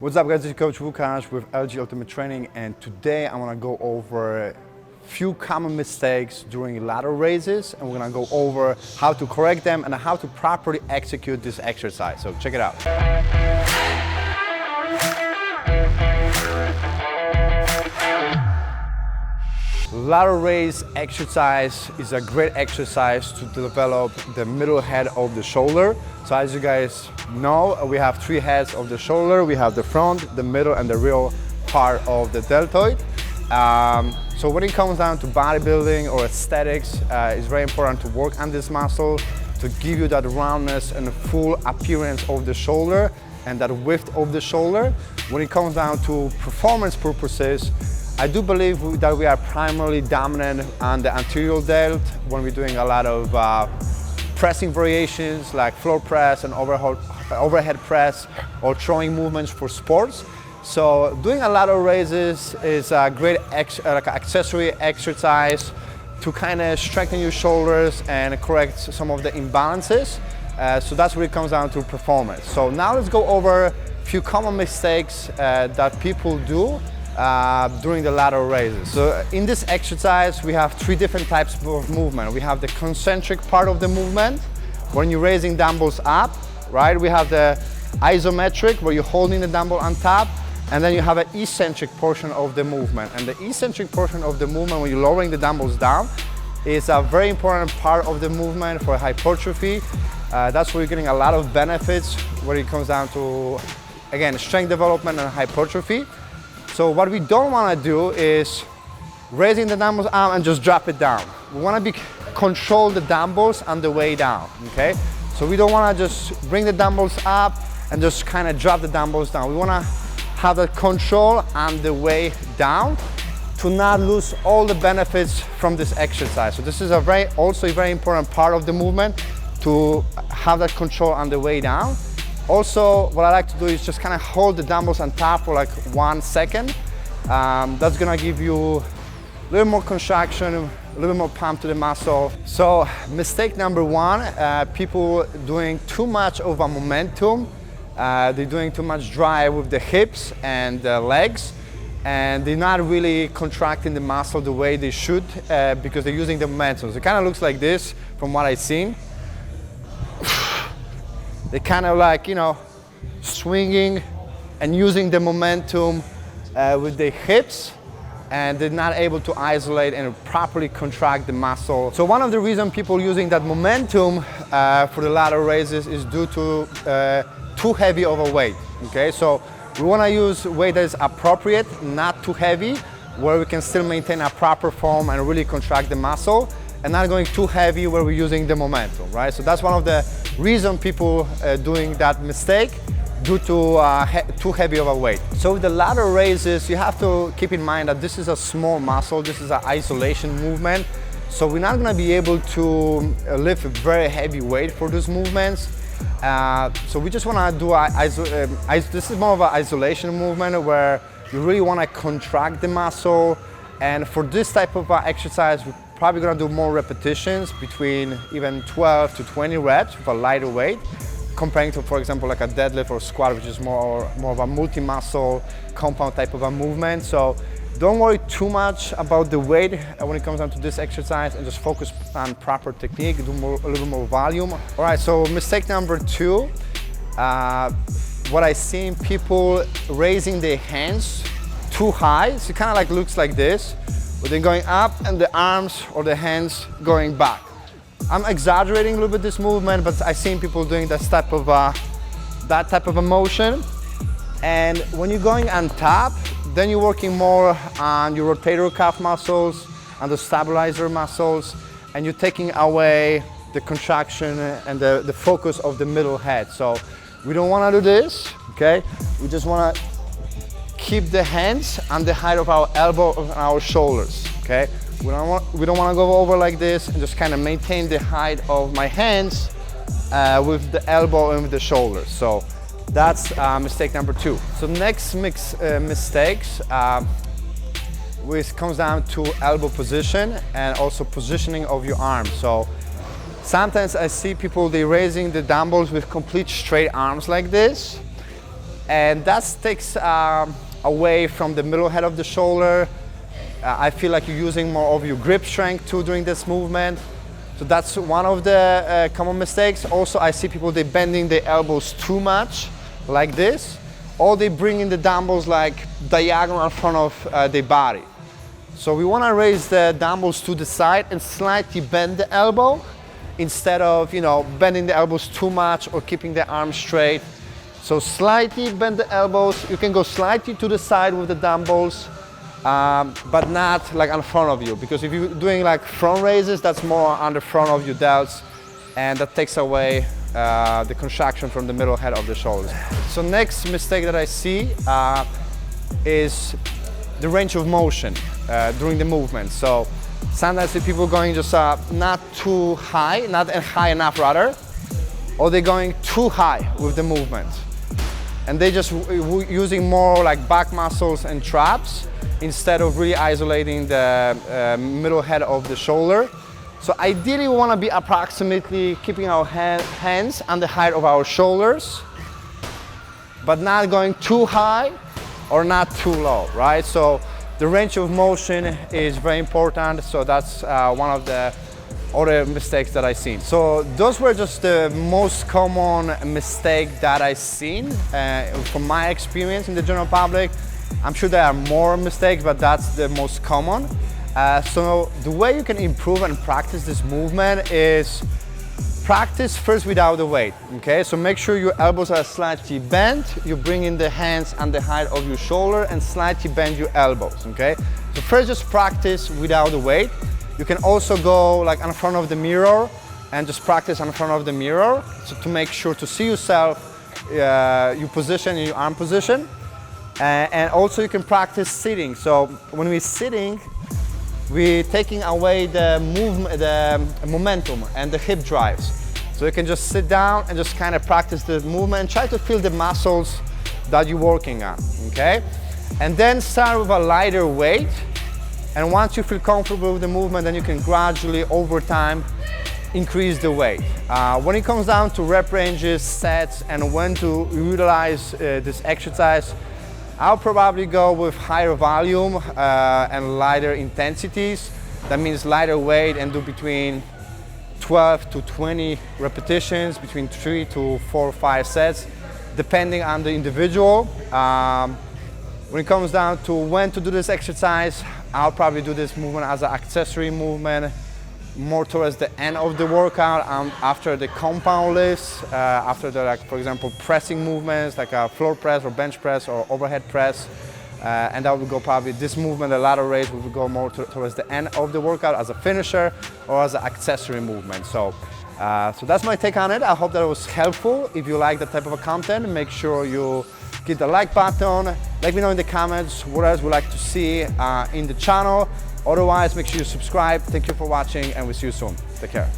What's up guys, this is Coach Łukasz with LG Ultimate Training, and today I want to go over a few common mistakes during lateral raises, and we're going to go over how to correct them and how to properly execute this exercise. So check it out. Lateral raise exercise is a great exercise to develop the middle head of the shoulder. So as you guys know, we have three heads of the shoulder. We have the front, the middle, and the rear part of the deltoid. So when it comes down to bodybuilding or aesthetics, it's very important to work on this muscle to give you that roundness and full appearance of the shoulder and that width of the shoulder. When it comes down to performance purposes, I do believe that we are primarily dominant on the anterior delt when we're doing a lot of pressing variations like floor press and overhead press or throwing movements for sports. So doing a lateral raises is a great accessory exercise to kind of strengthen your shoulders and correct some of the imbalances. So that's where it comes down to performance. So now let's go over a few common mistakes that people do during the lateral raises. So in this exercise, we have three different types of movement. We have the concentric part of the movement, when you're raising dumbbells up, right? We have the isometric, where you're holding the dumbbell on top, and then you have an eccentric portion of the movement. And the eccentric portion of the movement, when you're lowering the dumbbells down, is a very important part of the movement for hypertrophy. That's where you're getting a lot of benefits when it comes down to, again, strength development and hypertrophy. So what we don't want to do is raising the dumbbells up and just drop it down. We want to control the dumbbells on the way down, okay? So we don't want to just bring the dumbbells up and just kind of drop the dumbbells down. We want to have that control on the way down to not lose all the benefits from this exercise. So this is also a very important part of the movement, to have that control on the way down. Also, what I like to do is just kind of hold the dumbbells on top for like 1 second. That's gonna give you a little more contraction, a little more pump to the muscle. So mistake number one, people doing too much of a momentum. They're doing too much drive with the hips and the legs, and they're not really contracting the muscle the way they should because they're using the momentum. So it kind of looks like this from what I've seen. They kind of like, you know, swinging and using the momentum with the hips, and they're not able to isolate and properly contract the muscle. So one of the reasons people using that momentum for the lateral raises is due to too heavy of a weight, okay? So we want to use weight that is appropriate, not too heavy, where we can still maintain a proper form and really contract the muscle, and not going too heavy where we're using the momentum, right? So that's one of the reasons people doing that mistake, due to too heavy of a weight. So with the lateral raises, you have to keep in mind that this is a small muscle, this is an isolation movement, so we're not gonna be able to lift a very heavy weight for those movements. So we just wanna do this is more of an isolation movement where you really wanna contract the muscle, and for this type of exercise, we're probably gonna do more repetitions, between even 12 to 20 reps with a lighter weight, comparing to, for example, like a deadlift or squat, which is more of a multi-muscle compound type of a movement. So don't worry too much about the weight when it comes down to this exercise, and just focus on proper technique, do a little more volume. All right, so mistake number two, what I see people raising their hands too high. So it kind of like looks like this, but then going up and the arms or the hands going back. I'm exaggerating a little bit this movement, but I've seen people doing that type of a motion. And when you're going on top, then you're working more on your rotator cuff muscles and the stabilizer muscles, and you're taking away the contraction and the focus of the middle head. So we don't want to do this, okay? We just want to keep the hands on the height of our elbow and our shoulders, okay? We don't want to go over like this, and just kind of maintain the height of my hands with the elbow and with the shoulders. So that's mistake number two. So next mistakes, which comes down to elbow position and also positioning of your arms. So sometimes I see people, they're raising the dumbbells with complete straight arms like this, And that takes away from the middle head of the shoulder. I feel like you're using more of your grip strength too during this movement. So that's one of the common mistakes. Also, I see people, they bending their elbows too much, like this, or they bring in the dumbbells like diagonal in front of their body. So we want to raise the dumbbells to the side and slightly bend the elbow instead of, you know, bending the elbows too much or keeping the arms straight. So slightly bend the elbows. You can go slightly to the side with the dumbbells, but not like in front of you, because if you're doing like front raises, that's more on the front of your delts, and that takes away the contraction from the middle head of the shoulders. So next mistake that I see is the range of motion during the movement. So sometimes the people going just not too high, not high enough rather, or they're going too high with the movement. And they just using more like back muscles and traps instead of really isolating the middle head of the shoulder. So ideally we want to be approximately keeping our hands on the height of our shoulders, but not going too high or not too low, right? So the range of motion is very important. So that's one of the other mistakes that I've seen. So those were just the most common mistakes that I've seen from my experience in the general public. I'm sure there are more mistakes, but that's the most common. So the way you can improve and practice this movement is practice first without the weight, okay? So make sure your elbows are slightly bent, you bring in the hands on the height of your shoulder and slightly bend your elbows, okay? So first just practice without the weight. You can also go like in front of the mirror and just practice in front of the mirror, so to make sure to see yourself, your position, your arm position. And also you can practice sitting. So when we're sitting, we're taking away the movement, the momentum and the hip drives. So you can just sit down and just kind of practice the movement and try to feel the muscles that you're working on, okay? And then start with a lighter weight. And once you feel comfortable with the movement, then you can gradually, over time, increase the weight. When it comes down to rep ranges, sets, and when to utilize this exercise, I'll probably go with higher volume and lighter intensities. That means lighter weight, and do between 12 to 20 repetitions, between 3 to 4 or 5 sets, depending on the individual. When it comes down to when to do this exercise, I'll probably do this movement as an accessory movement, more towards the end of the workout, after the compound lifts, after the, like, for example, pressing movements like a floor press or bench press or overhead press. And that will go probably, this movement, the lateral raise, will go more towards the end of the workout as a finisher or as an accessory movement. So that's my take on it. I hope that it was helpful. If you like that type of content, make sure you hit the like button. Let me know in the comments what else you'd like to see in the channel. Otherwise, make sure you subscribe. Thank you for watching, and we'll see you soon. Take care.